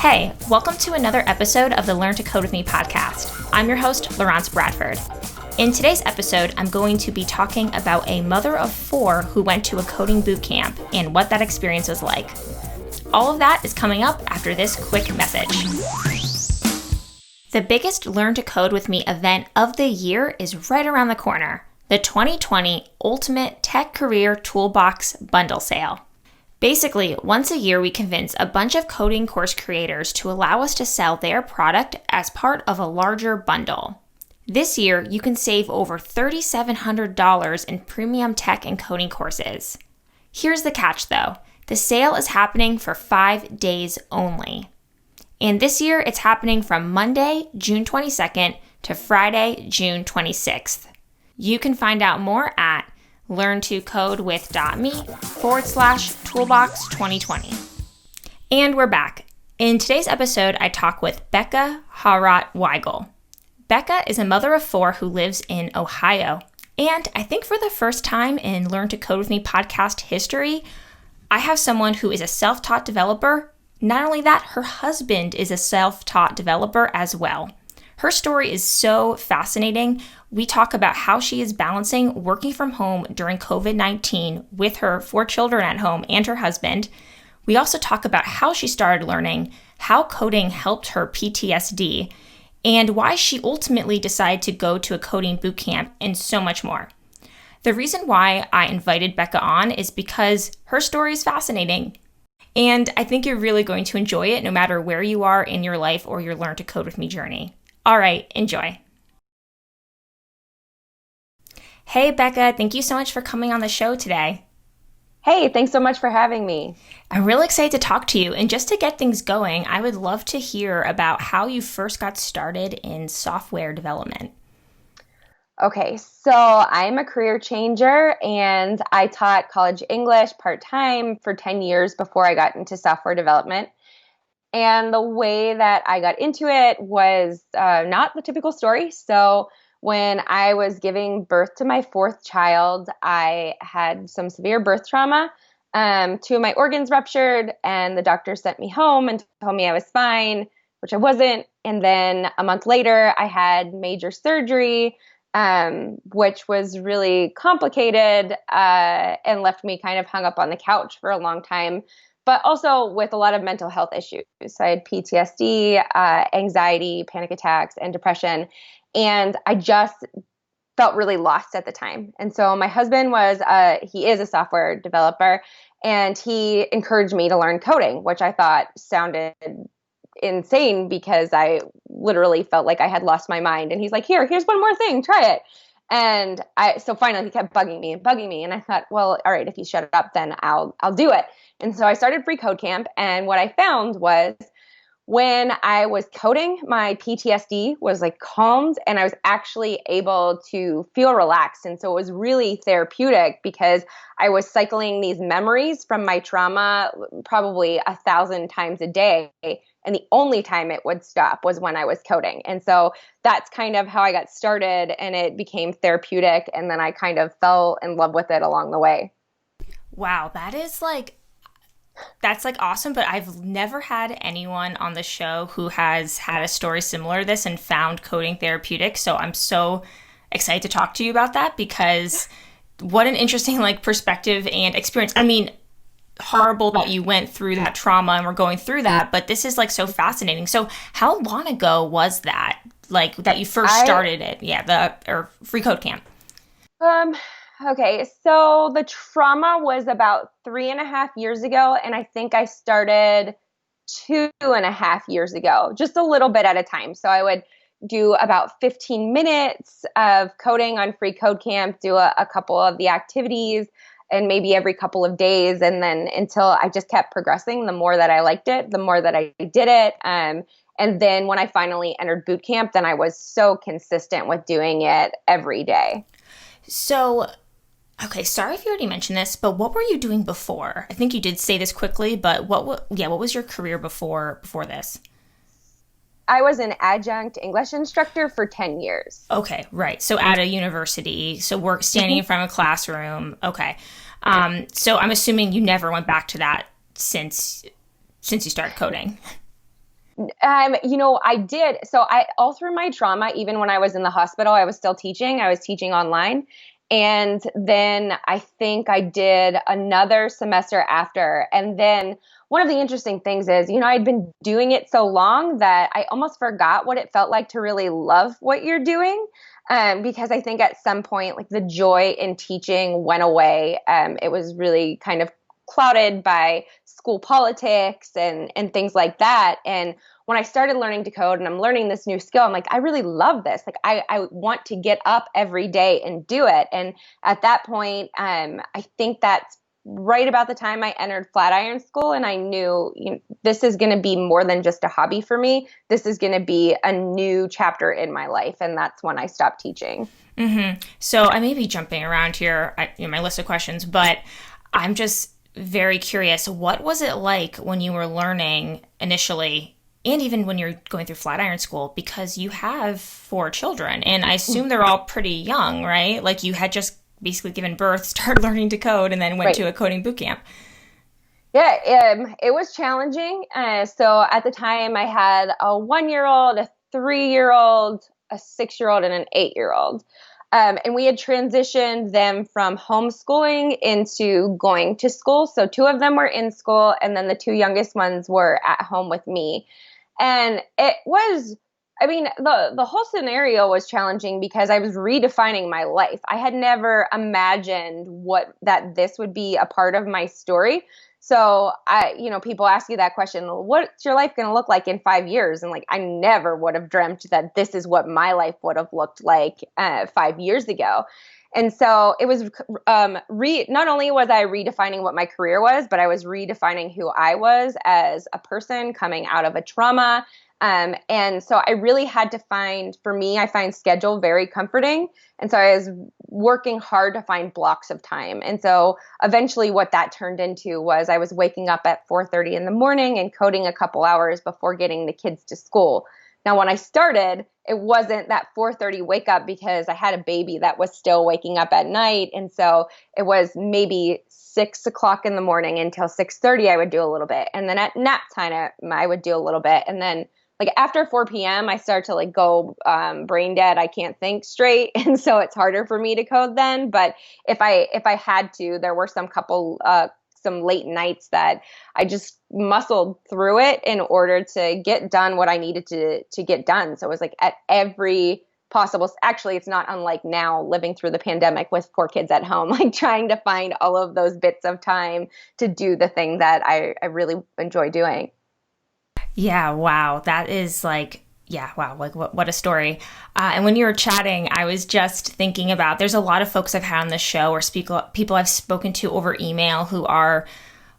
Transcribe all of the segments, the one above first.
Hey, welcome to another episode of the Learn to Code with Me podcast. I'm your host, Laurence Bradford. In today's episode, I'm going to be talking about a mother of four who went to a coding boot camp and what that experience was like. All of that is coming up after this quick message. The biggest Learn to Code with Me event of the year is right around the corner, the 2020 Ultimate Tech Career Toolbox Bundle Sale. Basically, once a year we convince a bunch of coding course creators to allow us to sell their product as part of a larger bundle. This year, you can save over $3,700 in premium tech and coding courses. Here's the catch though, the sale is happening for 5 days only. And this year, it's happening from Monday, June 22nd to Friday, June 26th. You can find out more at learntocodewith.me/toolbox2020. And we're back. In today's episode, I talk with Bekah Hawrot Weigel. Bekah is a mother of four who lives in Ohio. And I think for the first time in Learn to Code with Me podcast history, I have someone who is a self-taught developer. Not only that, her husband is a self-taught developer as well. Her story is so fascinating. We talk about how she is balancing working from home during COVID-19 with her 4 children at home and her husband. We also talk about how she started learning, how coding helped her PTSD, and why she ultimately decided to go to a coding bootcamp, and so much more. The reason why I invited Bekah on is because her story is fascinating. And I think you're really going to enjoy it no matter where you are in your life or your Learn to Code with Me journey. All right, enjoy. Hey, Bekah, thank you so much for coming on the show today. Hey, thanks so much for having me. I'm really excited to talk to you. And just to get things going, I would love to hear about how you first got started in software development. Okay, so I'm a career changer and I taught college English part-time for 10 years before I got into software development. And the way that I got into it was not the typical story. So when I was giving birth to my 4th child, I had some severe birth trauma. 2 of my organs ruptured and the doctor sent me home and told me I was fine, which I wasn't. And then a month later, I had major surgery, which was really complicated and left me kind of hung up on the couch for a long time, but also with a lot of mental health issues. So I had PTSD, anxiety, panic attacks, and depression. And I just felt really lost at the time. And so my husband he is a software developer, and he encouraged me to learn coding, which I thought sounded insane because I literally felt like I had lost my mind. And he's like, here's one more thing, try it. And so finally he kept bugging me. And I thought, well, all right, if you shut up, then I'll do it. And so I started Free Code Camp. And what I found was when I was coding, my PTSD was like calmed and I was actually able to feel relaxed. And so it was really therapeutic because I was cycling these memories from my trauma probably 1,000 times a day. And the only time it would stop was when I was coding. And so that's kind of how I got started, and it became therapeutic. And then I kind of fell in love with it along the way. Wow, that's awesome, but I've never had anyone on the show who has had a story similar to this and found coding therapeutic. So I'm so excited to talk to you about that because what an interesting perspective and experience. I mean, horrible that you went through that trauma and we're going through that, but this is so fascinating. So how long ago was that, that you first started it? Yeah, or Free Code Camp. Okay, so the trauma was about 3.5 years ago, and I think I started 2.5 years ago, just a little bit at a time. So I would do about 15 minutes of coding on Free Code Camp, do a couple of the activities, and maybe every couple of days. And then until I just kept progressing, the more that I liked it, the more that I did it. And then when I finally entered boot camp, then I was so consistent with doing it every day. So, okay, sorry if you already mentioned this, but what were you doing before? I think you did say this quickly, but what was your career before this? I was an adjunct English instructor for 10 years. Okay, right. So at a university, so standing in front of a classroom. Okay. So I'm assuming you never went back to that since you started coding. I did. So all through my trauma, even when I was in the hospital, I was still teaching. I was teaching online. And then I think I did another semester after. And then one of the interesting things is, I'd been doing it so long that I almost forgot what it felt like to really love what you're doing. Because I think at some point, like the joy in teaching went away. It was really kind of clouded by school politics and things like that. And when I started learning to code and I'm learning this new skill, I'm like, I really love this. Like, I want to get up every day and do it. And at that point, I think that's right about the time I entered Flatiron School, and I knew, this is going to be more than just a hobby for me. This is going to be a new chapter in my life, and that's when I stopped teaching. Mm-hmm. So I may be jumping around here, my list of questions, but I'm just very curious. What was it like when you were learning initially, and even when you're going through Flatiron School, because you have 4 children, and I assume they're all pretty young, right? Like you had just basically given birth, started learning to code, and then went to a coding boot camp. Yeah, it was challenging. So at the time, I had a 1-year-old, a 3-year-old, a 6-year-old, and an 8-year-old. And we had transitioned them from homeschooling into going to school. So 2 of them were in school, and then the 2 youngest ones were at home with me. And it was, the whole scenario was challenging because I was redefining my life. I had never imagined that this would be a part of my story. So people ask you that question, what's your life going to look like in 5 years? And like, I never would have dreamt that this is what my life would have looked like 5 years ago. And so it was not only was I redefining what my career was, but I was redefining who I was as a person coming out of a trauma. And so I really had to I find schedule very comforting. And so I was working hard to find blocks of time. And so eventually what that turned into was I was waking up at 4:30 in the morning and coding a couple hours before getting the kids to school. Now, when I started, it wasn't that 4:30 wake up because I had a baby that was still waking up at night. And so it was maybe 6 o'clock in the morning until 6:30, I would do a little bit. And then at nap time, I would do a little bit. And then like after 4 p.m., I start to like go brain dead. I can't think straight. And so it's harder for me to code then. But if I had to, there were some late nights that I just muscled through it in order to get done what I needed to get done. So it was like at every possible, actually, it's not unlike now living through the pandemic with 4 kids at home, like trying to find all of those bits of time to do the thing that I really enjoy doing. Yeah, wow. That is like, yeah, wow. Like what a story. And when you were chatting, I was just thinking about, there's a lot of folks I've had on the show or people I've spoken to over email who are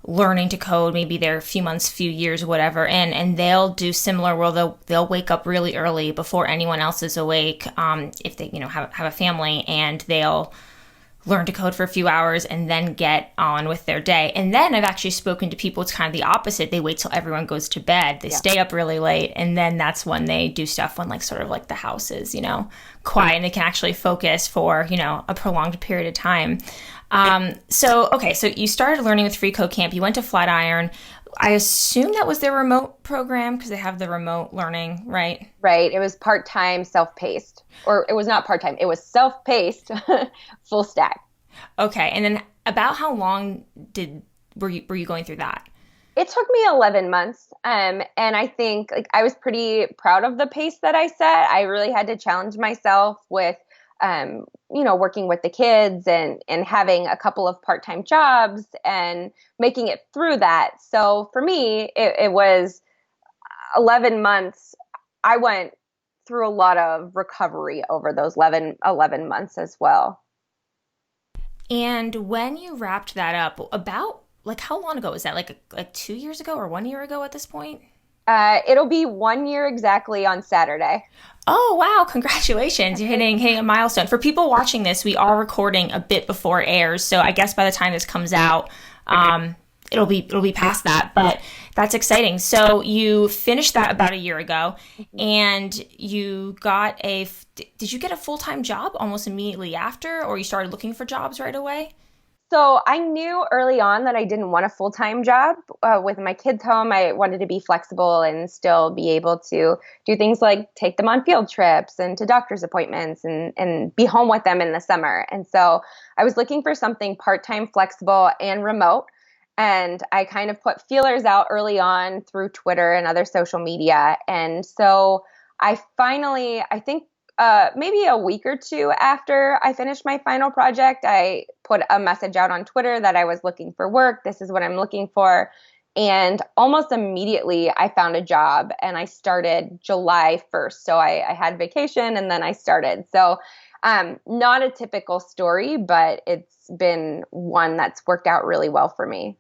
learning to code. Maybe they're a few months, few years, whatever. And they'll do similar where they'll wake up really early before anyone else is awake. If they, have a family, and they'll learn to code for a few hours and then get on with their day. And then I've actually spoken to people, it's kind of the opposite. They wait till everyone goes to bed. They stay up really late. And then that's when they do stuff when like sort of like the house is, quiet, and they can actually focus for, a prolonged period of time. So you started learning with Free Code Camp. You went to Flatiron. I assume that was their remote program because they have the remote learning, right? Right. It was part-time, self-paced. Or it was not part-time. It was self-paced, full stack. Okay. And then about how long were you going through that? It took me 11 months. And I think like I was pretty proud of the pace that I set. I really had to challenge myself with working with the kids and having a couple of part-time jobs and making it through that. So for me, it was 11 months. I went through a lot of recovery over those 11 months as well. And when you wrapped that up, about like how long ago was that? Like 2 years ago or 1 year ago at this point? It'll be 1 year exactly on Saturday. Oh, wow. Congratulations. You're hitting a milestone. For people watching this, we are recording a bit before it airs. So I guess by the time this comes out, it'll be past that, but that's exciting. So you finished that about a year ago, and you got did you get a full-time job almost immediately after, or you started looking for jobs right away? So I knew early on that I didn't want a full-time job. With my kids home, I wanted to be flexible and still be able to do things like take them on field trips and to doctor's appointments and be home with them in the summer. And so I was looking for something part-time, flexible, and remote. And I kind of put feelers out early on through Twitter and other social media. And so I think maybe a week or two after I finished my final project, I put a message out on Twitter that I was looking for work. This is what I'm looking for. And almost immediately I found a job and I started July 1st. So I had vacation and then I started. So not a typical story, but it's been one that's worked out really well for me.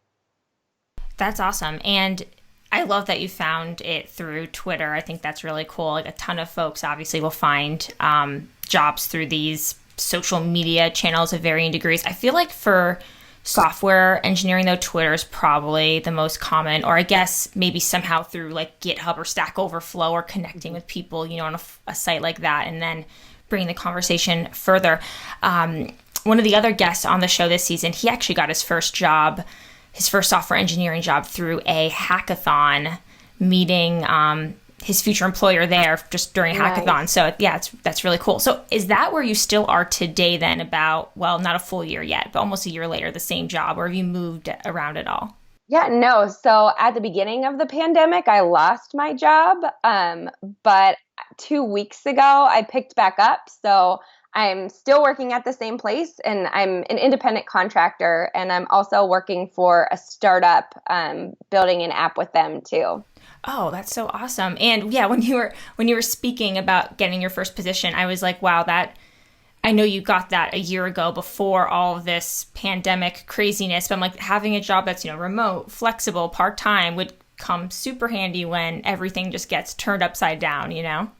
That's awesome. And I love that you found it through Twitter. I think that's really cool. Like a ton of folks obviously will find jobs through these social media channels of varying degrees. I feel like for software engineering, though, Twitter is probably the most common, or I guess maybe somehow through like GitHub or Stack Overflow or connecting with people, on a site like that, and then bringing the conversation further. One of the other guests on the show this season, he actually got his first software engineering job through a hackathon, meeting his future employer there just during a hackathon. Nice. So yeah, that's really cool. So is that where you still are today then, about, well, not a full year yet, but almost a year later, the same job, or have you moved around at all? Yeah, no. So at the beginning of the pandemic, I lost my job. But 2 weeks ago, I picked back up. So I'm still working at the same place, and I'm an independent contractor, and I'm also working for a startup, building an app with them too. Oh, that's so awesome. And yeah, when you were speaking about getting your first position, I was like, wow, I know you got that a year ago before all of this pandemic craziness, but I'm like, having a job that's, remote, flexible, part-time would come super handy when everything just gets turned upside down.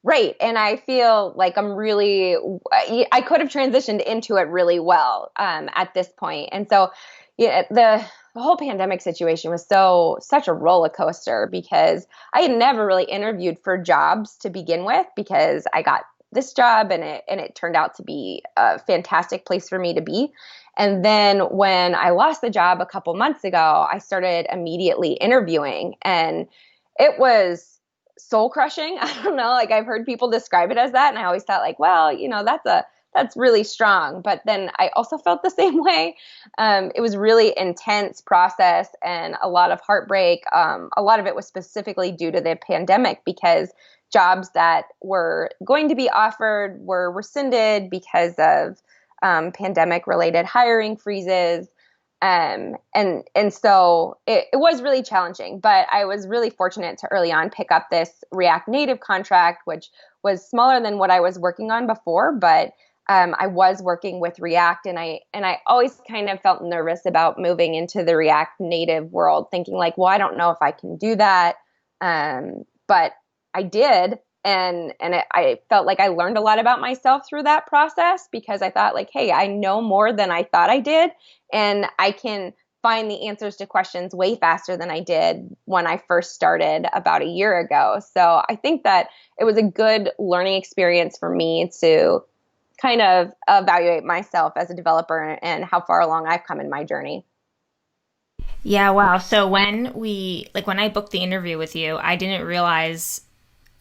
Right. And I feel like I could have transitioned into it really well at this point. And so yeah, the whole pandemic situation was such a roller coaster because I had never really interviewed for jobs to begin with, because I got this job and it turned out to be a fantastic place for me to be. And then when I lost the job a couple months ago, I started immediately interviewing, and it was soul crushing. I don't know, like I've heard people describe it as that. And I always thought like, well, that's really strong. But then I also felt the same way. It was really intense process and a lot of heartbreak. A lot of it was specifically due to the pandemic, because jobs that were going to be offered were rescinded because of pandemic related hiring freezes. And so it was really challenging, but I was really fortunate to early on pick up this React Native contract, which was smaller than what I was working on before, but I was working with React, and I always kind of felt nervous about moving into the React Native world, thinking like, well, I don't know if I can do that. But I did. I felt like I learned a lot about myself through that process, because I thought like, hey, I know more than I thought I did, and I can find the answers to questions way faster than I did when I first started about a year ago. So I think that it was a good learning experience for me to kind of evaluate myself as a developer and how far along I've come in my journey. Yeah, wow. So when I booked the interview with you, I didn't realize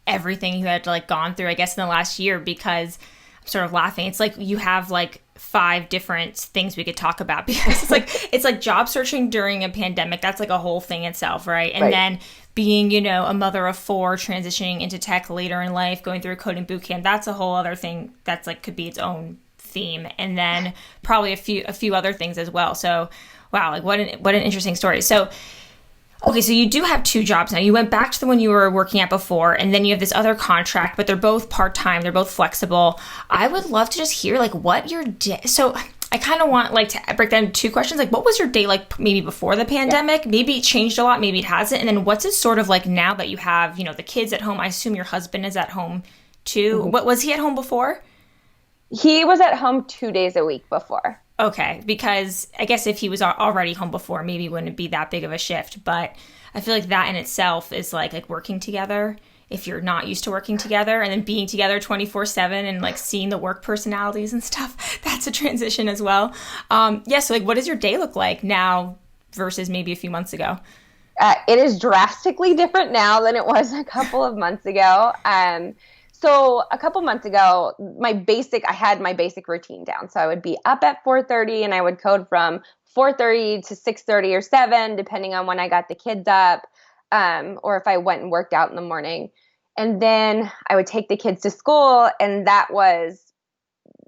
everything you had gone through, I guess, in the last year, because I'm sort of laughing. It's like you have 5 different things we could talk about, because it's like job searching during a pandemic. That's like a whole thing itself, right? And then being, a mother of 4, transitioning into tech later in life, going through a coding boot camp, that's a whole other thing that's could be its own theme. And then probably a few other things as well. So wow, what an interesting story. So okay, so you do have 2 jobs now. You went back to the one you were working at before, and then you have this other contract, but they're both part-time, they're both flexible. I would love to just hear what your day. So I kind of want to break down 2 questions. What was your day like maybe before the pandemic? Yeah. Maybe it changed a lot, maybe it hasn't. And then what's it sort of like now that you have, the kids at home? I assume your husband is at home too. Mm-hmm. What was he at home before? He was at home 2 days a week before. Okay, because I guess if he was already home before, maybe it wouldn't be that big of a shift. But I feel like that in itself is like working together if you're not used to working together, and then being together 24/7 and like seeing the work personalities and stuff, that's a transition as well. So like, what does your day look like now versus maybe a few months ago? It is drastically different now than it was a couple of months ago. So a couple months ago, I had my basic routine down. So I would be up at 4:30 and I would code from 4:30 to 6:30 or 7, depending on when I got the kids up, or if I went and worked out in the morning. And then I would take the kids to school, and that was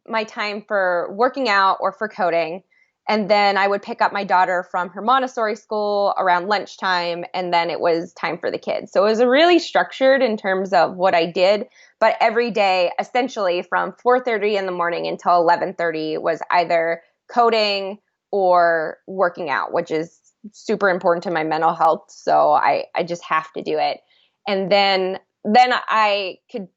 my time for working out or for coding. And then I would pick up my daughter from her Montessori school around lunchtime, and then it was time for the kids. So it was really structured in terms of what I did, but every day, essentially from 4:30 in the morning until 11:30 was either coding or working out, which is super important to my mental health. So I just have to do it. And then I could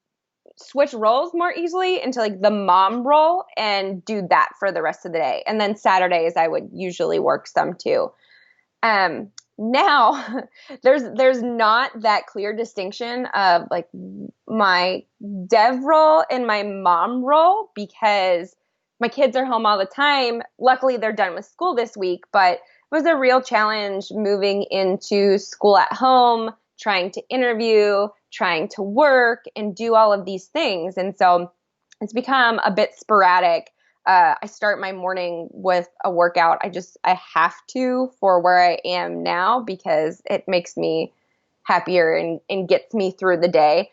switch roles more easily into like the mom role and do that for the rest of the day. And then Saturdays I would usually work some too. Now there's not that clear distinction of like my dev role and my mom role, because my kids are home all the time. Luckily they're done with school this week, but it was a real challenge moving into school at home, trying to interview, trying to work and do all of these things. And so it's become a bit sporadic. I start my morning with a workout. I have to, for where I am now, because it makes me happier and gets me through the day.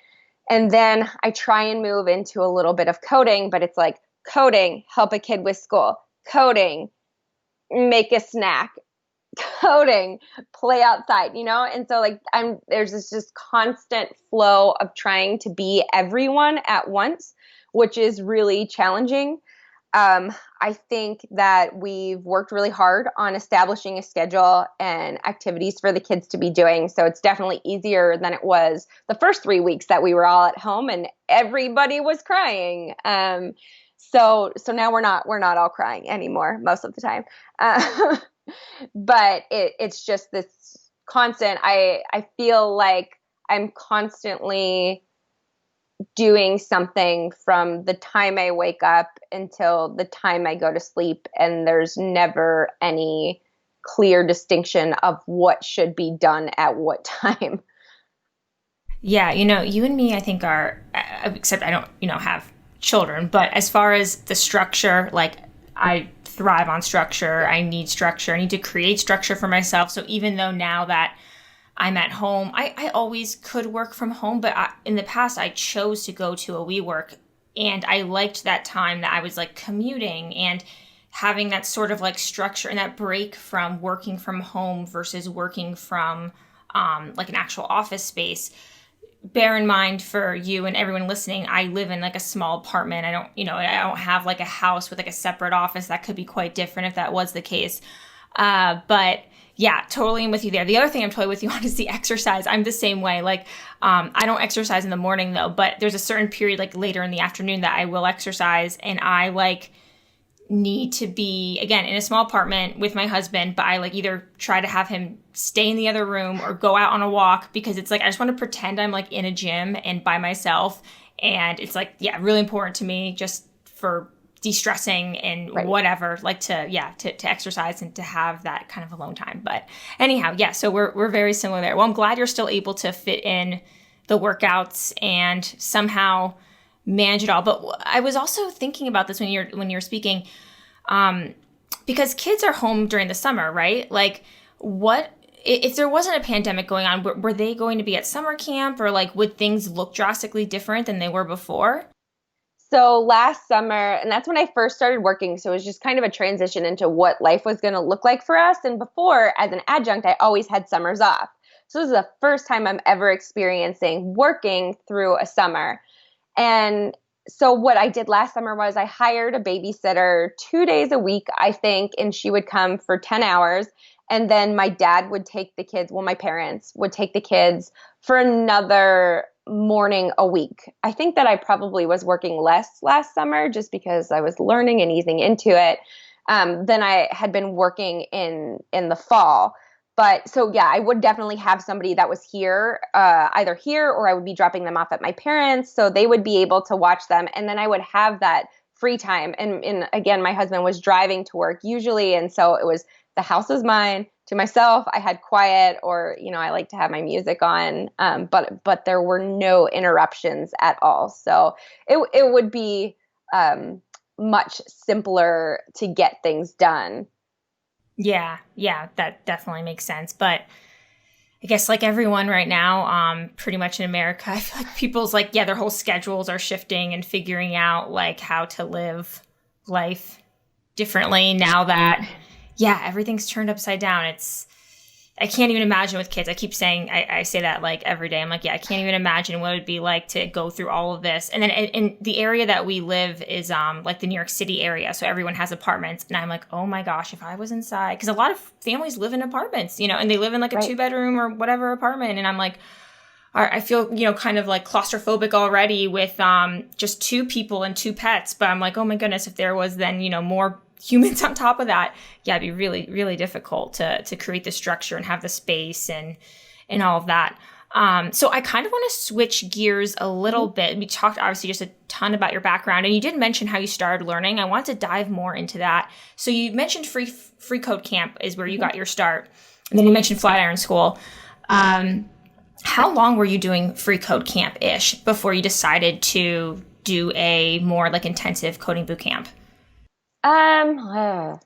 And then I try and move into a little bit of coding, but it's like coding, help a kid with school, coding, make a snack, coding, play outside, And so like there's this just constant flow of trying to be everyone at once, which is really challenging. I think that we've worked really hard on establishing a schedule and activities for the kids to be doing. So it's definitely easier than it was the first 3 weeks that we were all at home and everybody was crying. So now we're not all crying anymore most of the time. But it's just this constant, I feel like I'm constantly doing something from the time I wake up until the time I go to sleep, and there's never any clear distinction of what should be done at what time. Yeah, you and me, I think are, except I don't, have children, but as far as the structure, like I thrive on structure. I need structure. I need to create structure for myself. So even though now that I'm at home, I always could work from home, but in the past I chose to go to a WeWork, and I liked that time that I was like commuting and having that sort of like structure and that break from working from home versus working from like an actual office space. Bear in mind, for you and everyone listening, I live in like a small apartment. I don't have like a house with like a separate office. That could be quite different if that was the case. But yeah, totally am with you there. The other thing I'm totally with you on is the exercise. I'm the same way. Like, I don't exercise in the morning though, but there's a certain period like later in the afternoon that I will exercise, and I like need to be, again, in a small apartment with my husband, but I like either try to have him stay in the other room or go out on a walk, because it's like I just want to pretend I'm like in a gym and by myself. And it's like, yeah, really important to me just for de-stressing and right. Whatever, like to exercise and to have that kind of alone time. But anyhow, yeah, so we're very similar there. Well, I'm glad you're still able to fit in the workouts and somehow manage it all. But I was also thinking about this when you're speaking, because kids are home during the summer, right? Like, what if there wasn't a pandemic going on? Were they going to be at summer camp, or like would things look drastically different than they were before? So last summer, and that's when I first started working, so it was just kind of a transition into what life was going to look like for us. And before, as an adjunct, I always had summers off. So this is the first time I'm ever experiencing working through a summer. And so what I did last summer was I hired a babysitter 2 days a week, I think, and she would come for 10 hours. And then my dad would take the kids, my parents would take the kids for another morning a week. I think that I probably was working less last summer just because I was learning and easing into it than I had been working in the fall. But so, yeah, I would definitely have somebody that was here, either here, or I would be dropping them off at my parents. So they would be able to watch them. And then I would have that free time. And again, my husband was driving to work usually. And so it was, the house was mine to myself. I had quiet, or, I like to have my music on. But there were no interruptions at all. So it would be much simpler to get things done. Yeah, that definitely makes sense. But I guess like everyone right now, pretty much in America, I feel like people's like, their whole schedules are shifting and figuring out like how to live life differently now that, everything's turned upside down. I can't even imagine with kids. I keep saying, I say that like every day. I'm like, I can't even imagine what it would be like to go through all of this. And then in the area that we live is like the New York City area. So everyone has apartments. And I'm like, oh my gosh, if I was inside, because a lot of families live in apartments, and they live in like a 2-bedroom or whatever apartment. And I'm like, I feel, kind of like claustrophobic already with just 2 people and 2 pets. But I'm like, oh my goodness, if there was then, more humans on top of that, it'd be really, really difficult to create the structure and have the space and all of that. So I kind of want to switch gears a little bit. We talked obviously just a ton about your background, and you did mention how you started learning. I want to dive more into that. So you mentioned Free Code Camp is where you got your start, and then you mentioned Flatiron School. How long were you doing Free Code Camp-ish before you decided to do a more like intensive coding boot camp? I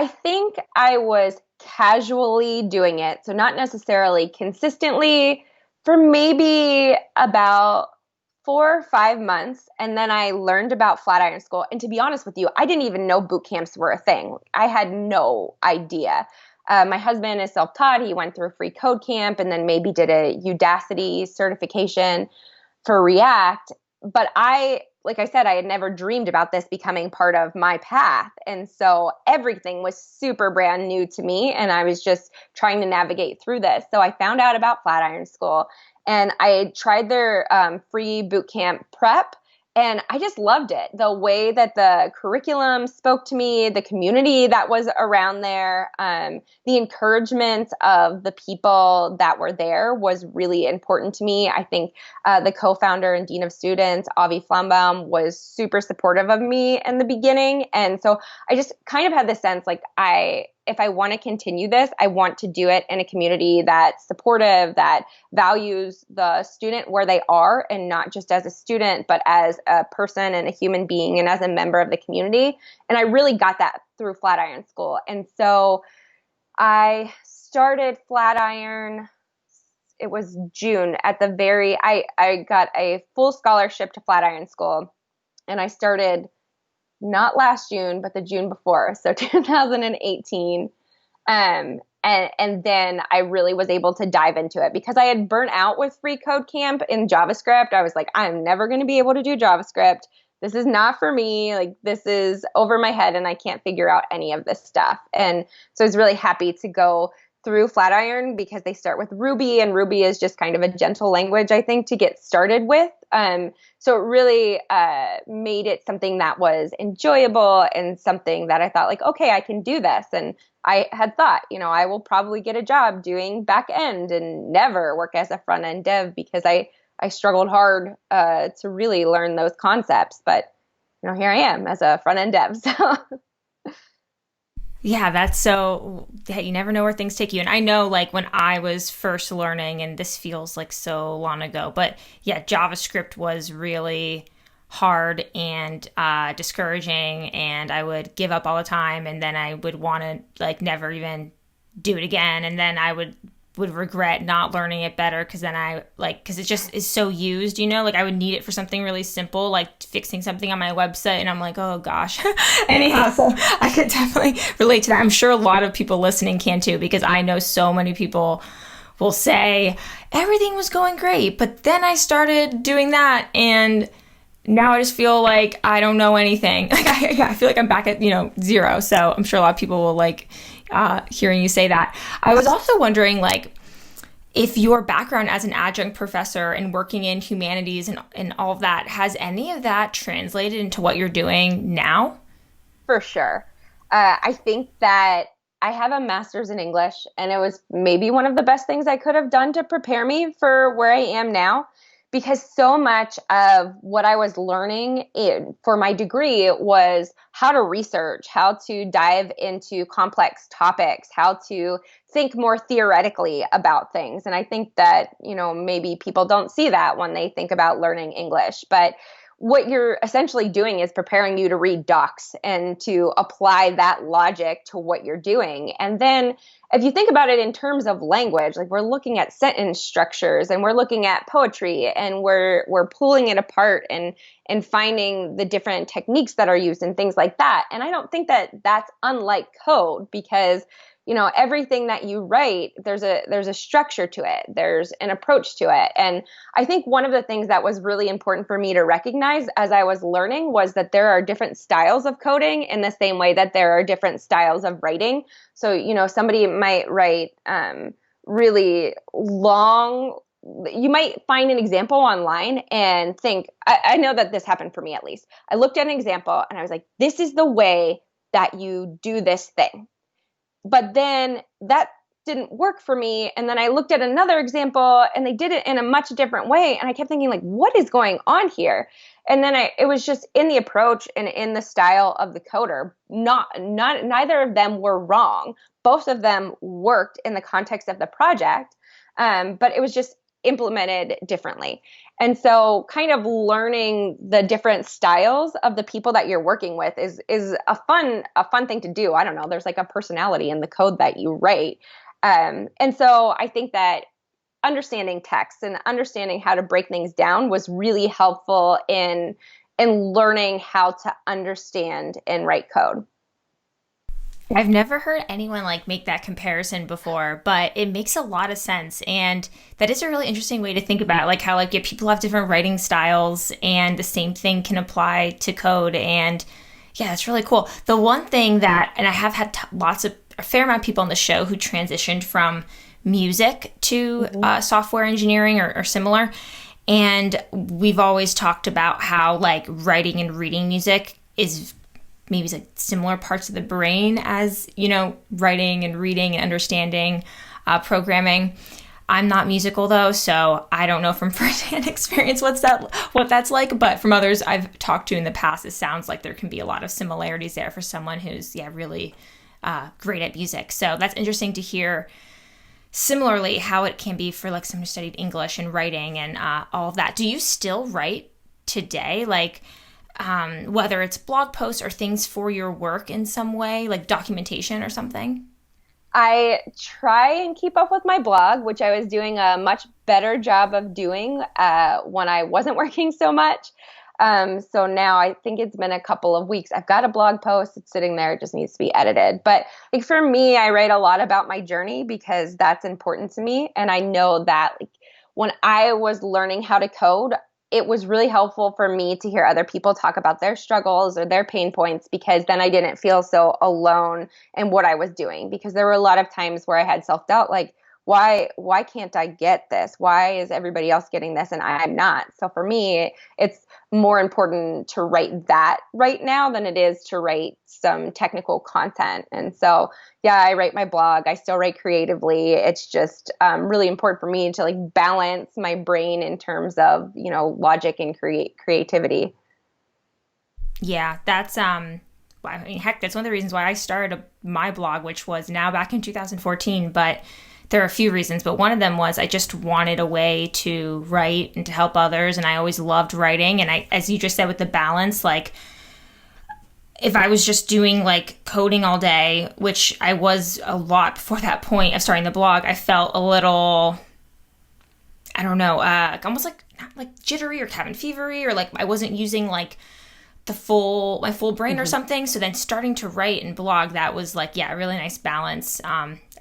think I was casually doing it, so not necessarily consistently, for maybe about 4 or 5 months. And then I learned about Flatiron School. And to be honest with you, I didn't even know boot camps were a thing. I had no idea. My husband is self-taught. He went through Free Code Camp and then maybe did a Udacity certification for React. But like I said, I had never dreamed about this becoming part of my path. And so everything was super brand new to me. And I was just trying to navigate through this. So I found out about Flatiron School, and I tried their free bootcamp prep. And I just loved it. The way that the curriculum spoke to me, the community that was around there, the encouragement of the people that were there was really important to me. I think the co-founder and dean of students, Avi Flambaum, was super supportive of me in the beginning. And so I just kind of had the sense like if I want to continue this, I want to do it in a community that's supportive, that values the student where they are, and not just as a student, but as a person and a human being and as a member of the community. And I really got that through Flatiron School. And so I started Flatiron, it was June I got a full scholarship to Flatiron School, and I started not last June, but the June before, so 2018. And then I really was able to dive into it because I had burnt out with Free Code Camp in JavaScript. I was like, I'm never going to be able to do JavaScript. This is not for me. Like, this is over my head and I can't figure out any of this stuff. And so I was really happy to go through Flatiron because they start with Ruby, and Ruby is just kind of a gentle language, I think, to get started with. So it really made it something that was enjoyable and something that I thought like, okay, I can do this. And I had thought, I will probably get a job doing back end and never work as a front end dev because I struggled hard to really learn those concepts. But, here I am as a front end dev. So. Yeah, that's so, you never know where things take you. And I know like when I was first learning, and this feels like so long ago, but yeah, JavaScript was really hard and discouraging, and I would give up all the time, and then I would want to like never even do it again. And then I would regret not learning it better because then because it just is so used, like I would need it for something really simple, like fixing something on my website, and I'm like, oh gosh. Anyhow, so I could definitely relate to that. I'm sure a lot of people listening can too, because I know so many people will say everything was going great, but then I started doing that and now I just feel like I don't know anything. Like I feel like I'm back at, zero. So I'm sure a lot of people will like hearing you say that. I was also wondering like if your background as an adjunct professor and working in humanities and all of that, has any of that translated into what you're doing now? For sure. I think that I have a master's in English, and it was maybe one of the best things I could have done to prepare me for where I am now, because so much of what I was learning for my degree was how to research, how to dive into complex topics, how to think more theoretically about things. And I think that, maybe people don't see that when they think about learning English. But what you're essentially doing is preparing you to read docs and to apply that logic to what you're doing. And then if you think about it in terms of language, like we're looking at sentence structures and we're looking at poetry and we're pulling it apart and finding the different techniques that are used and things like that. And I don't think that that's unlike code, because everything that you write, there's a structure to it. There's an approach to it. And I think one of the things that was really important for me to recognize as I was learning was that there are different styles of coding in the same way that there are different styles of writing. So, somebody might write really long. You might find an example online and think, I know that this happened for me at least. I looked at an example and I was like, this is the way that you do this thing. But then that didn't work for me. And then I looked at another example and they did it in a much different way. And I kept thinking, like, what is going on here? And then it was just in the approach and in the style of the coder. Neither of them were wrong. Both of them worked in the context of the project. But it was just implemented differently. And so kind of learning the different styles of the people that you're working with is a fun thing to do. I don't know. There's like a personality in the code that you write. And so I think that understanding text and understanding how to break things down was really helpful in learning how to understand and write code. I've never heard anyone make that comparison before, but it makes a lot of sense. And that is a really interesting way to think about how people have different writing styles and the same thing can apply to code. And yeah, it's really cool. The one thing that, and I have had a fair amount of people on the show who transitioned from music to software engineering or similar. And we've always talked about how writing and reading music is maybe similar parts of the brain as, writing and reading and understanding programming. I'm not musical though, so I don't know from firsthand experience what that's like, but from others I've talked to in the past, it sounds like there can be a lot of similarities there for someone who's really great at music. So that's interesting to hear. Similarly, how it can be for someone who studied English and writing and all of that. Do you still write today? Whether it's blog posts or things for your work in some way, like documentation or something? I try and keep up with my blog, which I was doing a much better job of doing when I wasn't working so much. So now I think it's been a couple of weeks. I've got a blog post. It's sitting there. It just needs to be edited. But for me, I write a lot about my journey because that's important to me. And I know that when I was learning how to code, it was really helpful for me to hear other people talk about their struggles or their pain points, because then I didn't feel so alone in what I was doing. Because there were a lot of times where I had self-doubt, why can't I get this? Why is everybody else getting this and I'm not? So for me, it's more important to write that right now than it is to write some technical content. And so, yeah, I write my blog. I still write creatively. It's just really important for me to balance my brain in terms of, logic and creativity. Yeah, that's heck, that's one of the reasons why I started my blog, which was now back in 2014, but there are a few reasons, but one of them was I just wanted a way to write and to help others. And I always loved writing. And I, as you just said, with the balance, if I was just doing coding all day, which I was a lot before that point of starting the blog, I felt a little, I don't know, almost not jittery or cabin fevery, or I wasn't using my full brain or something. So then starting to write and blog, that was a really nice balance.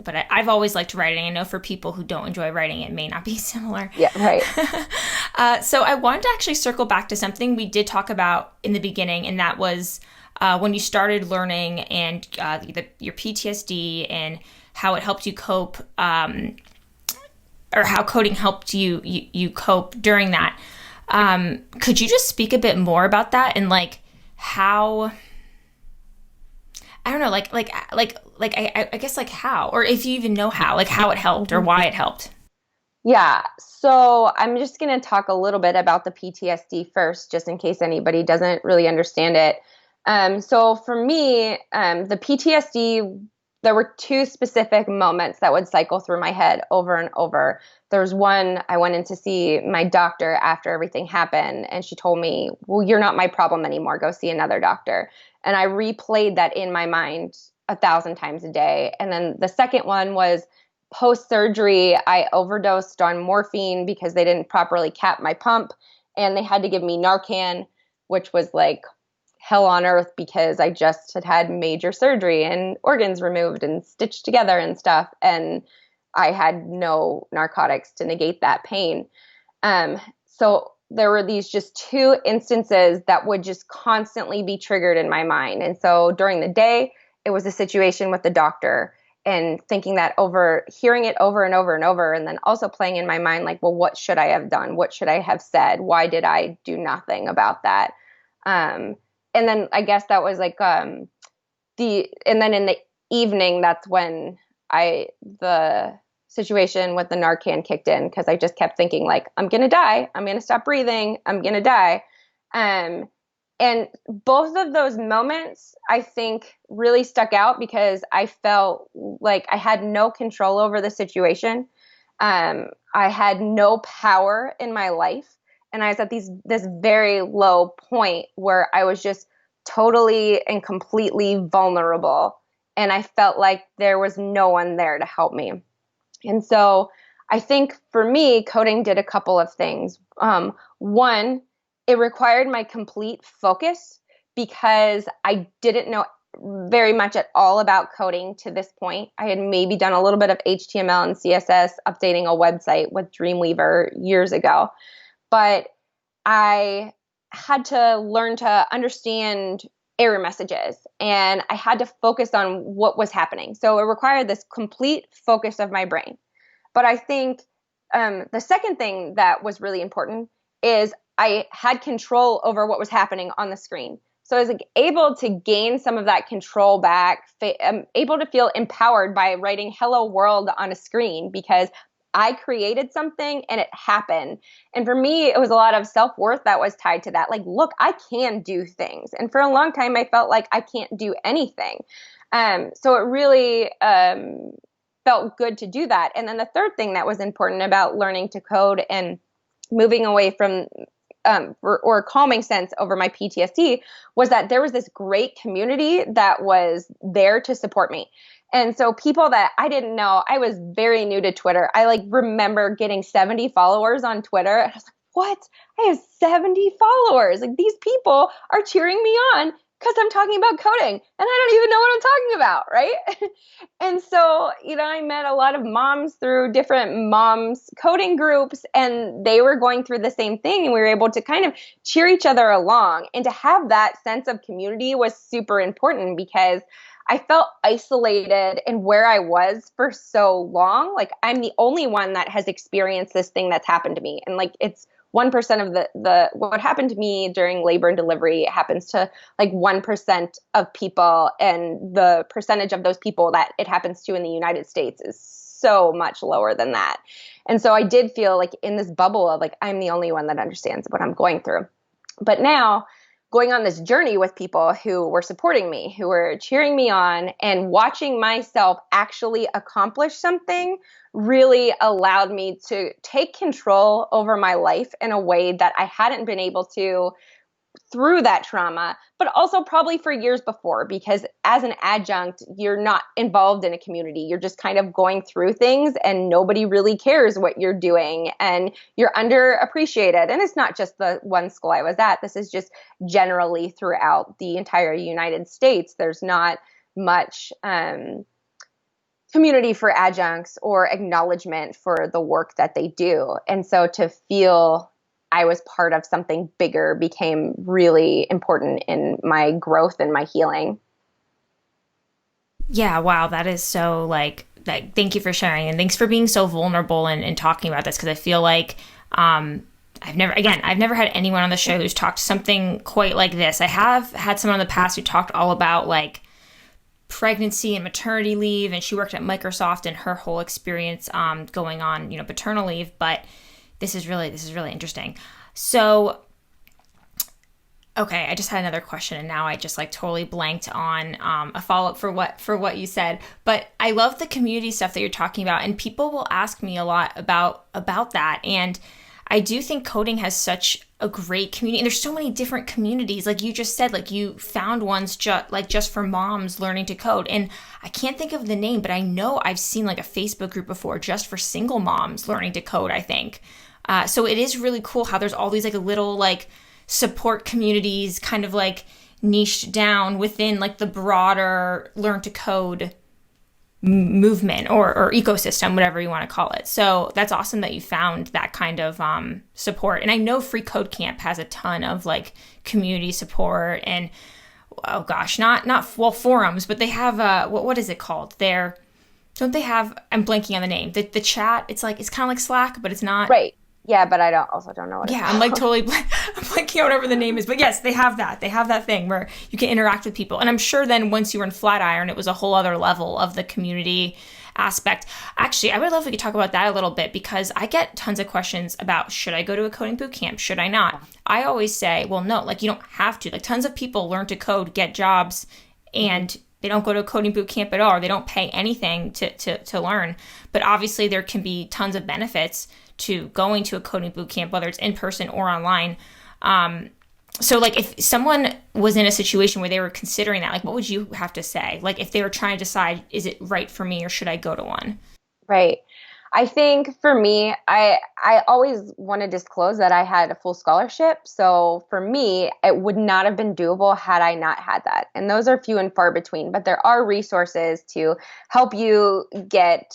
But I've always liked writing. I know for people who don't enjoy writing, it may not be similar. Yeah, right. So I wanted to actually circle back to something we did talk about in the beginning, and that was when you started learning and your PTSD and how it helped you cope, or how coding helped you cope during that. Could you just speak a bit more about that and how, I don't know, like, I guess, like, how, or if you even know how, like, how it helped or why it helped. Yeah. So I'm just going to talk a little bit about the PTSD first, just in case anybody doesn't really understand it. So for me, the PTSD, there were two specific moments that would cycle through my head over and over. There was one, I went in to see my doctor after everything happened, and she told me, well, you're not my problem anymore. Go see another doctor. And I replayed that in my mind 1,000 times a day. And then the second one was, post-surgery, I overdosed on morphine because they didn't properly cap my pump, and they had to give me Narcan, which was like hell on earth because I just had had major surgery and organs removed and stitched together and stuff, and I had no narcotics to negate that pain. So there were these just two instances that would just constantly be triggered in my mind. And so during the day, it was a situation with the doctor, and thinking that over, hearing it over and over and over, and then also playing in my mind, like, well, what should I have done? What should I have said? Why did I do nothing about that? And then I guess that was like, and then in the evening, that's when the situation with the Narcan kicked in, because I just kept thinking, like, I'm going to die. I'm going to stop breathing. I'm going to die. And both of those moments, I think, really stuck out because I felt like I had no control over the situation. I had no power in my life. And I was at this very low point where I was just totally and completely vulnerable. And I felt like there was no one there to help me. And so I think for me, coding did a couple of things. One, it required my complete focus because I didn't know very much at all about coding to this point. I had maybe done a little bit of HTML and CSS, updating a website with Dreamweaver years ago. But I had to learn to understand error messages, and I had to focus on what was happening. So it required this complete focus of my brain. But I think the second thing that was really important is I had control over what was happening on the screen. So I was like able to gain some of that control back, able to feel empowered by writing hello world on a screen because I created something and it happened. And for me, it was a lot of self-worth that was tied to that. Like, look, I can do things. And for a long time, I felt like I can't do anything. So it really felt good to do that. And then the third thing that was important about learning to code and moving away from or a calming sense over my PTSD was that there was this great community that was there to support me. And so people that I didn't know, I was very new to Twitter. I like remember getting 70 followers on Twitter. And I was like, what? I have 70 followers. Like, these people are cheering me on because I'm talking about coding and I don't even know what I'm talking about, right? And so, I met a lot of moms through different moms coding groups, and they were going through the same thing, and we were able to kind of cheer each other along. And to have that sense of community was super important because I felt isolated in where I was for so long. Like, I'm the only one that has experienced this thing that's happened to me. And like, it's 1% of the what happened to me during labor and delivery happens to like 1% of people, and the percentage of those people that it happens to in the United States is so much lower than that. And so I did feel like in this bubble of like, I'm the only one that understands what I'm going through. But now, going on this journey with people who were supporting me, who were cheering me on, and watching myself actually accomplish something really allowed me to take control over my life in a way that I hadn't been able to through that trauma, but also probably for years before, because as an adjunct, you're not involved in a community. You're just kind of going through things and nobody really cares what you're doing and you're underappreciated. And it's not just the one school I was at. This is just generally throughout the entire United States. There's not much community for adjuncts or acknowledgement for the work that they do. And so to feel I was part of something bigger became really important in my growth and my healing. Yeah, wow, that is so thank you for sharing, and thanks for being so vulnerable and talking about this, because I feel like I've never had anyone on the show who's talked something quite like this. I have had someone in the past who talked all about like pregnancy and maternity leave, and she worked at Microsoft and her whole experience going on, paternal leave. But this is really interesting. So, okay, I just had another question, and now I just like totally blanked on a follow-up for what you said. But I love the community stuff that you're talking about, and people will ask me a lot about that. And I do think coding has such a great community, and there's so many different communities. Like you just said, like you found ones just for moms learning to code, and I can't think of the name, but I know I've seen like a Facebook group before just for single moms learning to code, I think. So it is really cool how there's all these like little like support communities kind of like niched down within like the broader learn to code movement or ecosystem, whatever you want to call it. So that's awesome that you found that kind of support. And I know Free Code Camp has a ton of like community support and not forums, but they have what is it called? Don't they have, I'm blanking on the name, the chat. It's kind of like Slack, but it's not. Right. Yeah, but I don't know what it's called. I'm like totally I'm blanking out whatever the name is. But yes, they have that. They have that thing where you can interact with people. And I'm sure then once you were in Flatiron, it was a whole other level of the community aspect. Actually, I would love if we could talk about that a little bit, because I get tons of questions about, should I go to a coding boot camp? Should I not? I always say, well, no, like you don't have to. Like tons of people learn to code, get jobs, and they don't go to a coding boot camp at all, or they don't pay anything to learn. But obviously there can be tons of benefits to going to a coding boot camp, whether it's in person or online. So like if someone was in a situation where they were considering that, like what would you have to say? Like if they were trying to decide, is it right for me or should I go to one? Right. I think for me, I always want to disclose that I had a full scholarship. So for me, it would not have been doable had I not had that. And those are few and far between, but there are resources to help you get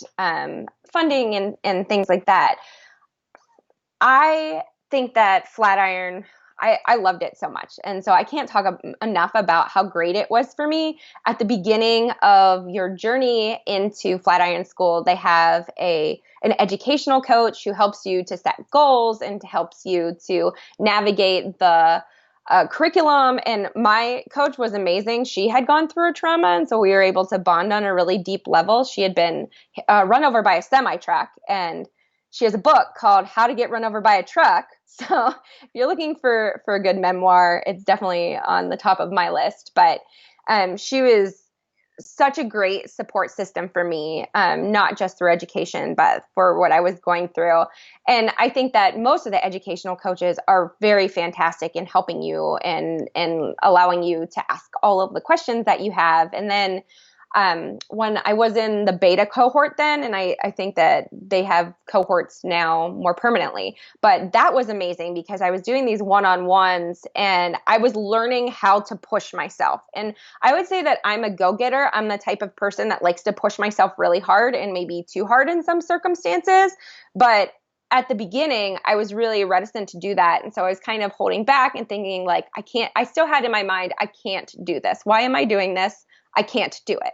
funding and things like that. I think that Flatiron, I loved it so much. And so I can't talk enough about how great it was for me. At the beginning of your journey into Flatiron School, they have an educational coach who helps you to set goals and helps you to navigate the curriculum. And my coach was amazing. She had gone through a trauma, and so we were able to bond on a really deep level. She had been run over by a semi-truck, and she has a book called How to Get Run Over by a Truck. So if you're looking for a good memoir, it's definitely on the top of my list. But she was such a great support system for me, not just through education, but for what I was going through. And I think that most of the educational coaches are very fantastic in helping you and allowing you to ask all of the questions that you have. And then when I was in the beta cohort then, and I think that they have cohorts now more permanently, but that was amazing because I was doing these one-on-ones and I was learning how to push myself. And I would say that I'm a go-getter. I'm the type of person that likes to push myself really hard and maybe too hard in some circumstances. But at the beginning, I was really reticent to do that. And so I was kind of holding back and thinking like, I still had in my mind, I can't do this. Why am I doing this? I can't do it.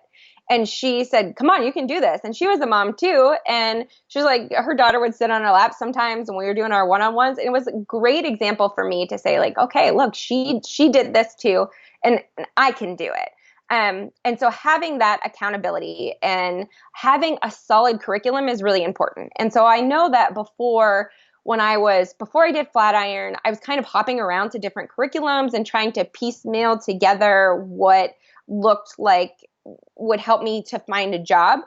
And she said, come on, you can do this. And she was a mom too. And she was like, her daughter would sit on her lap sometimes when we were doing our one-on-ones. And it was a great example for me to say like, okay, look, she did this too, and I can do it. And so having that accountability and having a solid curriculum is really important. And so I know that before I did Flatiron, I was kind of hopping around to different curriculums and trying to piecemeal together what looked like would help me to find a job.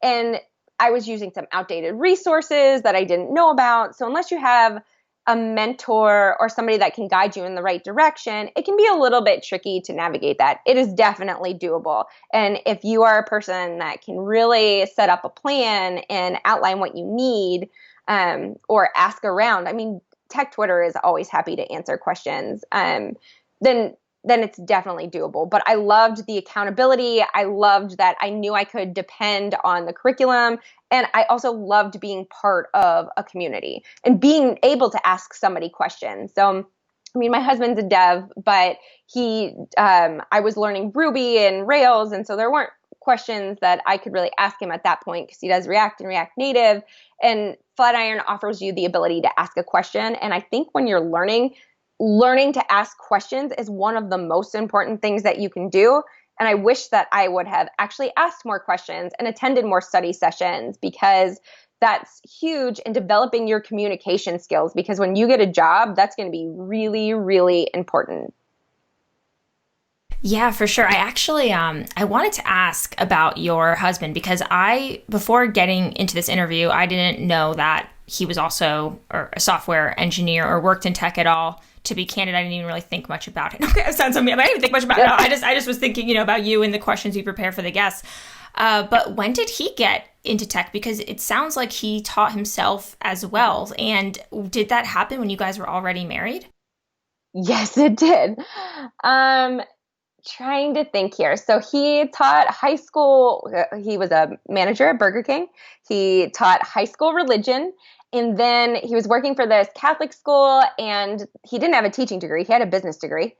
And I was using some outdated resources that I didn't know about. So unless you have a mentor or somebody that can guide you in the right direction, it can be a little bit tricky to navigate that. It is definitely doable. And if you are a person that can really set up a plan and outline what you need, or ask around, I mean, Tech Twitter is always happy to answer questions, then it's definitely doable. But I loved the accountability. I loved that I knew I could depend on the curriculum. And I also loved being part of a community and being able to ask somebody questions. So, I mean, my husband's a dev, but I was learning Ruby and Rails. And so there weren't questions that I could really ask him at that point because he does React and React Native. And Flatiron offers you the ability to ask a question. And I think when you're learning to ask questions is one of the most important things that you can do. And I wish that I would have actually asked more questions and attended more study sessions, because that's huge in developing your communication skills. Because when you get a job, that's going to be really, really important. Yeah, for sure. I actually I wanted to ask about your husband because before getting into this interview, I didn't know that he was also a software engineer or worked in tech at all. To be candid, I didn't even really think much about it. Okay, it sounds so mean. I didn't even think much about it. No, I just was thinking, about you and the questions you prepare for the guests. But when did he get into tech? Because it sounds like he taught himself as well. And did that happen when you guys were already married? Yes, it did. Trying to think here. So he taught high school. He was a manager at Burger King. He taught high school religion. And then he was working for this Catholic school, and he didn't have a teaching degree. He had a business degree.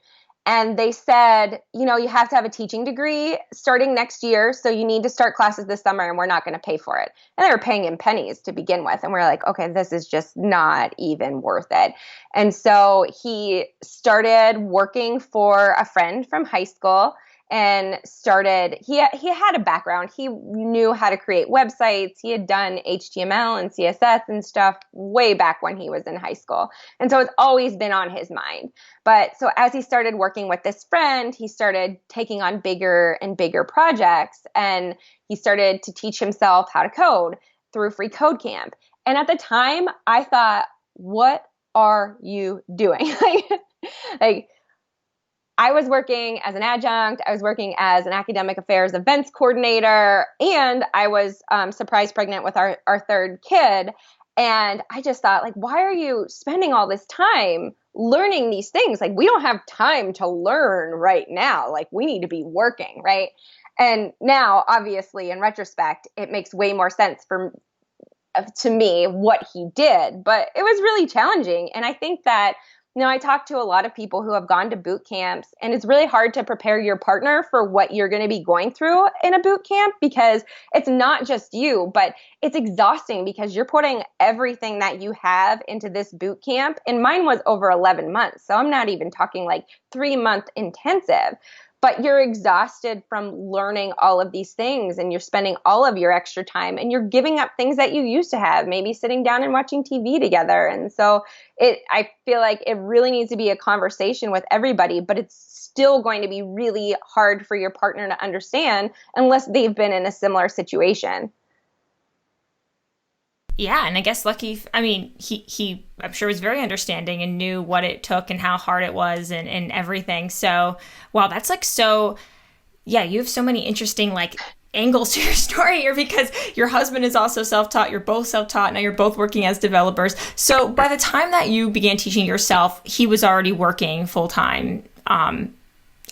And they said, you have to have a teaching degree starting next year. So you need to start classes this summer, and we're not going to pay for it. And they were paying him pennies to begin with. And we're like, okay, this is just not even worth it. And so he started working for a friend from high school, and he had a background. He knew how to create websites. He had done HTML and CSS and stuff way back when he was in high school. And so it's always been on his mind. But so as he started working with this friend, he started taking on bigger and bigger projects, and he started to teach himself how to code through Free Code Camp. And at the time, I thought, what are you doing? like I was working as an adjunct, I was working as an academic affairs events coordinator, and I was surprise pregnant with our third kid. And I just thought, why are you spending all this time learning these things? We don't have time to learn right now. We need to be working, right? And now, obviously, in retrospect, it makes way more sense to me what he did, but it was really challenging. And I think that I talk to a lot of people who have gone to boot camps, and it's really hard to prepare your partner for what you're going to be going through in a boot camp, because it's not just you, but it's exhausting because you're putting everything that you have into this boot camp. And mine was over 11 months. So I'm not even talking 3-month intensive. But you're exhausted from learning all of these things, and you're spending all of your extra time, and you're giving up things that you used to have, maybe sitting down and watching TV together. And so I feel like it really needs to be a conversation with everybody, but it's still going to be really hard for your partner to understand unless they've been in a similar situation. Yeah, and I guess lucky. I mean, he I'm sure was very understanding and knew what it took and how hard it was and everything. So, wow, that's so. Yeah, you have so many interesting angles to your story here because your husband is also self-taught. You're both self-taught. Now you're both working as developers. So by the time that you began teaching yourself, he was already working full time. I'm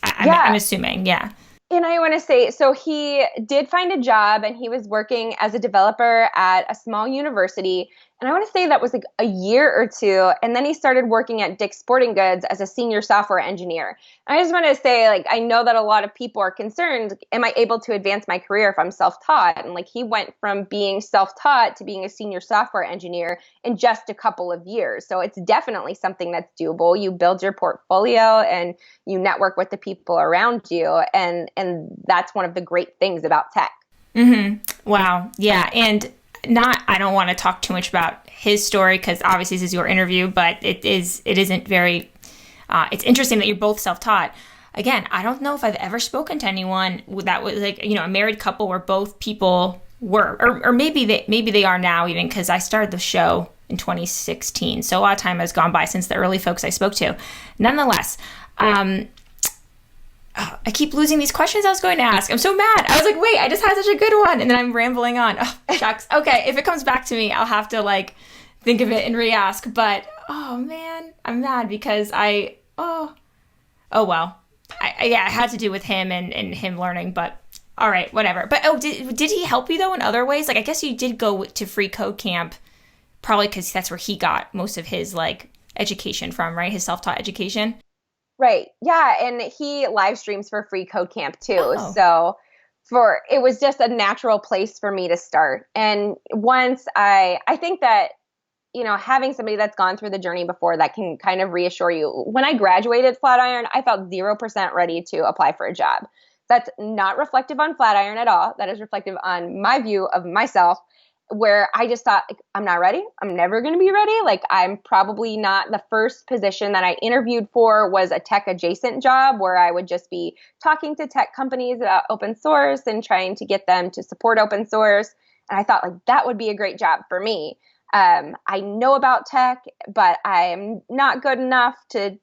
assuming, yeah. And I want to say, so he did find a job, and he was working as a developer at a small university. And I want to say that was a year or two. And then he started working at Dick's Sporting Goods as a senior software engineer. And I just want to say, I know that a lot of people are concerned, am I able to advance my career if I'm self-taught? And he went from being self-taught to being a senior software engineer in just a couple of years. So it's definitely something that's doable. You build your portfolio and you network with the people around you. And that's one of the great things about tech. Mm-hmm. Wow. Yeah. And I don't want to talk too much about his story because obviously this is your interview, but it isn't very, it's interesting that you're both self-taught. Again, I don't know if I've ever spoken to anyone that was a married couple where both people were, or maybe they are now even, because I started the show in 2016. So a lot of time has gone by since the early folks I spoke to. Nonetheless, I keep losing these questions I was going to ask. I'm so mad. I was like, wait, I just had such a good one. And then I'm rambling on. Oh, shucks. Okay, if it comes back to me, I'll have to think of it and re-ask. But, oh man, I'm mad because oh well. I had to do with him and him learning, but all right, whatever. But did he help you though in other ways? I guess you did go to Free Code Camp, probably because that's where he got most of his education from, right? His self-taught education. Right. Yeah. And he live streams for Free Code Camp too. Oh. So it was just a natural place for me to start. And once I think that, having somebody that's gone through the journey before that can kind of reassure you. When I graduated Flatiron, I felt 0% ready to apply for a job. That's not reflective on Flatiron at all. That is reflective on my view of myself, where I just thought, like, I'm not ready. I'm never going to be ready. Like, I'm probably not. The first position that I interviewed for was a tech adjacent job where I would just be talking to tech companies about open source and trying to get them to support open source. And I thought, like, that would be a great job for me. I know about tech, but I'm not good enough to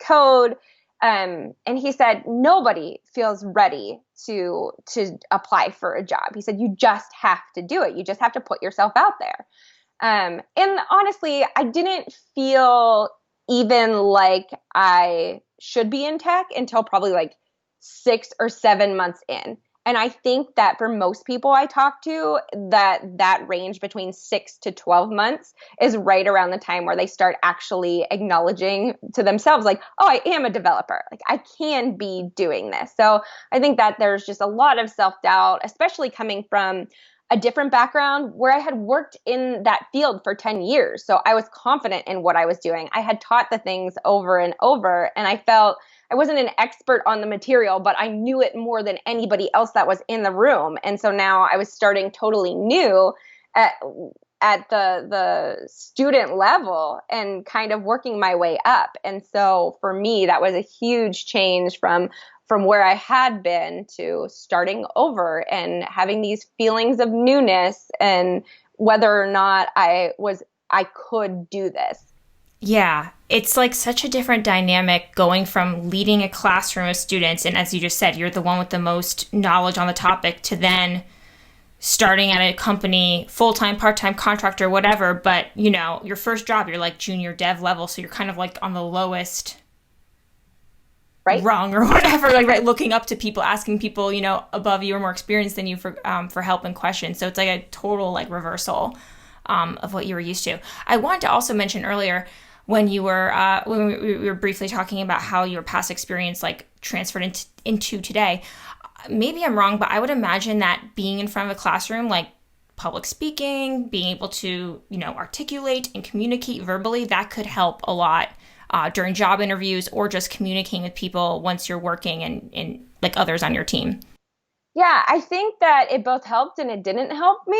code. And he said, nobody feels ready to apply for a job. He said, you just have to do it. You just have to put yourself out there. And honestly, I didn't feel even like I should be in tech until probably like 6 or 7 months in. And I think that for most people I talk to, that range between 6 to 12 months is right around the time where they start actually acknowledging to themselves, like, oh, I am a developer. Like, I can be doing this. So I think that there's just a lot of self-doubt, especially coming from a different background where I had worked in that field for 10 years. So I was confident in what I was doing. I had taught the things over and over, and I felt I wasn't an expert on the material, but I knew it more than anybody else that was in the room. And so now I was starting totally new at the student level and kind of working my way up. And so for me, that was a huge change from where I had been to starting over and having these feelings of newness and whether or not I could do this. Yeah, it's like such a different dynamic going from leading a classroom of students, and as you just said, you're the one with the most knowledge on the topic, to then starting at a company, full-time, part-time, contractor, whatever, but, you know, your first job, you're like junior dev level, so you're kind of like on the lowest rung or whatever, like, right, looking up to people, asking people, you know, above you or more experienced than you for help and questions. So it's like a total like reversal of what you were used to. I wanted to also mention earlier, when we were briefly talking about how your past experience like transferred into today, maybe I'm wrong, but I would imagine that being in front of a classroom, like public speaking, being able to, you know, articulate and communicate verbally, that could help a lot during job interviews or just communicating with people once you're working and like others on your team. Yeah, I think that it both helped and it didn't help me.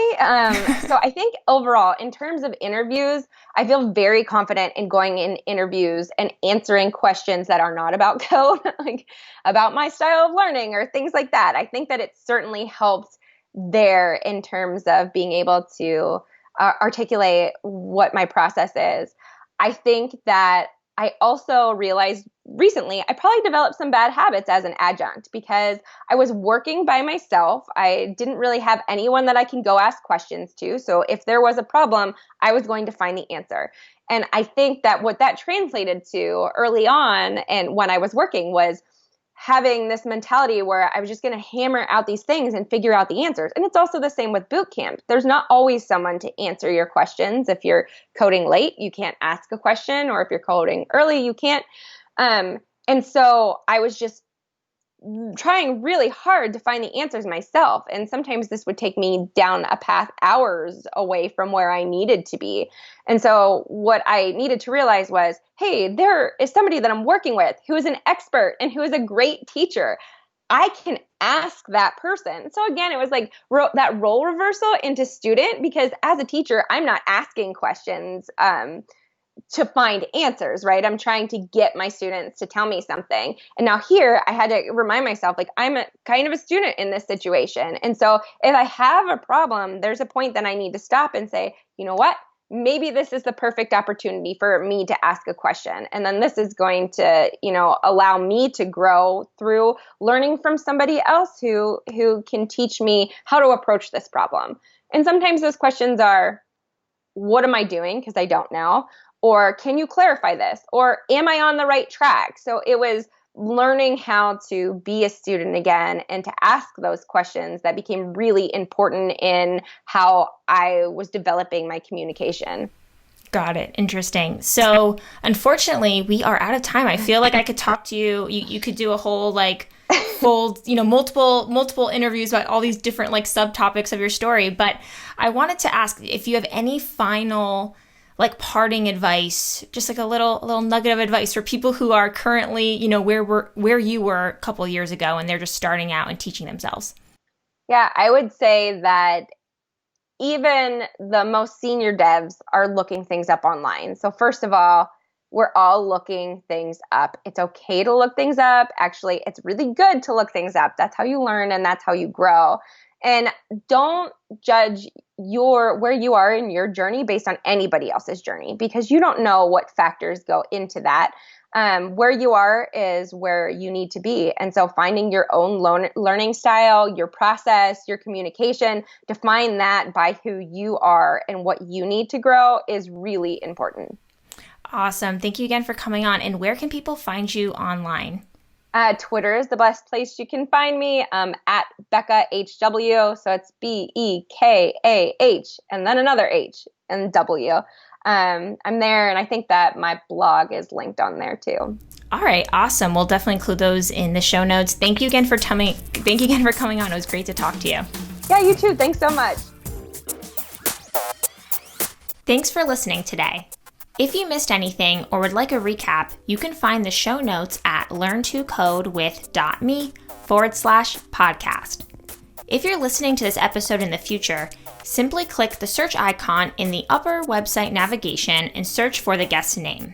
So I think overall, in terms of interviews, I feel very confident in going in interviews and answering questions that are not about code, like about my style of learning or things like that. I think that it certainly helped there in terms of being able to articulate what my process is. I think that I also realized recently I probably developed some bad habits as an adjunct because I was working by myself. I didn't really have anyone that I can go ask questions to. So if there was a problem, I was going to find the answer. And I think that what that translated to early on and when I was working was having this mentality where I was just going to hammer out these things and figure out the answers. And it's also the same with boot camp. There's not always someone to answer your questions. If you're coding late, you can't ask a question, or if you're coding early, you can't. And so I was just trying really hard to find the answers myself. And sometimes this would take me down a path hours away from where I needed to be. And so what I needed to realize was, hey, there is somebody that I'm working with who is an expert and who is a great teacher. I can ask that person. So again, it was like that role reversal into student, because as a teacher, I'm not asking questions to find answers, right? I'm trying to get my students to tell me something. And now here I had to remind myself, like, I'm kind of a student in this situation. And so if I have a problem, there's a point that I need to stop and say, you know what? Maybe this is the perfect opportunity for me to ask a question. And then this is going to, you know, allow me to grow through learning from somebody else who can teach me how to approach this problem. And sometimes those questions are, what am I doing? Because I don't know. Or can you clarify this? Or am I on the right track? So it was learning how to be a student again and to ask those questions that became really important in how I was developing my communication. Got it. Interesting. So unfortunately, we are out of time. I feel like I could talk to you. You could do a whole like full, you know, multiple interviews about all these different like subtopics of your story. But I wanted to ask if you have any final like parting advice, just like a little nugget of advice for people who are currently, where you were a couple of years ago and they're just starting out and teaching themselves? Yeah, I would say that even the most senior devs are looking things up online. So first of all, we're all looking things up. It's okay to look things up. Actually, it's really good to look things up. That's how you learn and that's how you grow. And don't judge where you are in your journey based on anybody else's journey, because you don't know what factors go into that. Where you are is where you need to be. And so finding your own learning style, your process, your communication, define that by who you are and what you need to grow is really important. Awesome. Thank you again for coming on. And where can people find you online? Twitter is the best place you can find me, at Bekah HW. So it's BEKAH and then another H and W. I'm there, and I think that my blog is linked on there too. All right, awesome. We'll definitely include those in the show notes. Thank you again for coming on. It was great to talk to you. Yeah, you too. Thanks so much. Thanks for listening today. If you missed anything or would like a recap, you can find the show notes at learntocodewith.me/podcast. If you're listening to this episode in the future, simply click the search icon in the upper website navigation and search for the guest's name.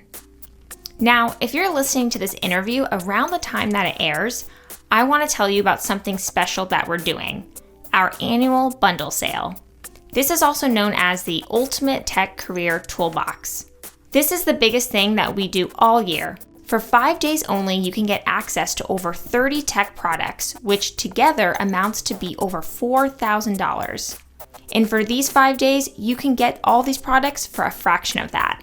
Now, if you're listening to this interview around the time that it airs, I want to tell you about something special that we're doing, our annual bundle sale. This is also known as the Ultimate Tech Career Toolbox. This is the biggest thing that we do all year. For 5 days only, you can get access to over 30 tech products, which together amounts to be over $4,000. And for these 5 days, you can get all these products for a fraction of that.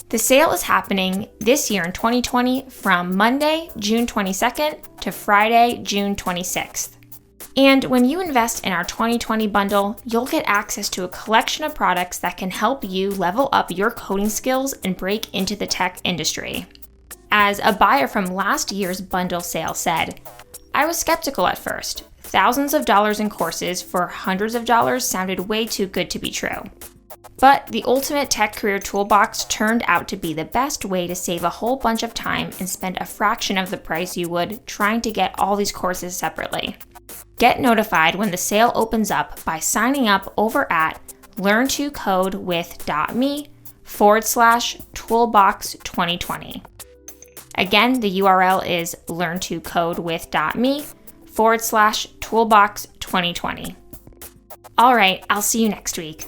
The sale is happening this year in 2020 from Monday, June 22nd to Friday, June 26th. And when you invest in our 2020 bundle, you'll get access to a collection of products that can help you level up your coding skills and break into the tech industry. As a buyer from last year's bundle sale said, I was skeptical at first. Thousands of dollars in courses for hundreds of dollars sounded way too good to be true. But the Ultimate Tech Career Toolbox turned out to be the best way to save a whole bunch of time and spend a fraction of the price you would trying to get all these courses separately. Get notified when the sale opens up by signing up over at learntocodewith.me/toolbox2020. Again, the URL is learntocodewith.me/toolbox2020. All right, I'll see you next week.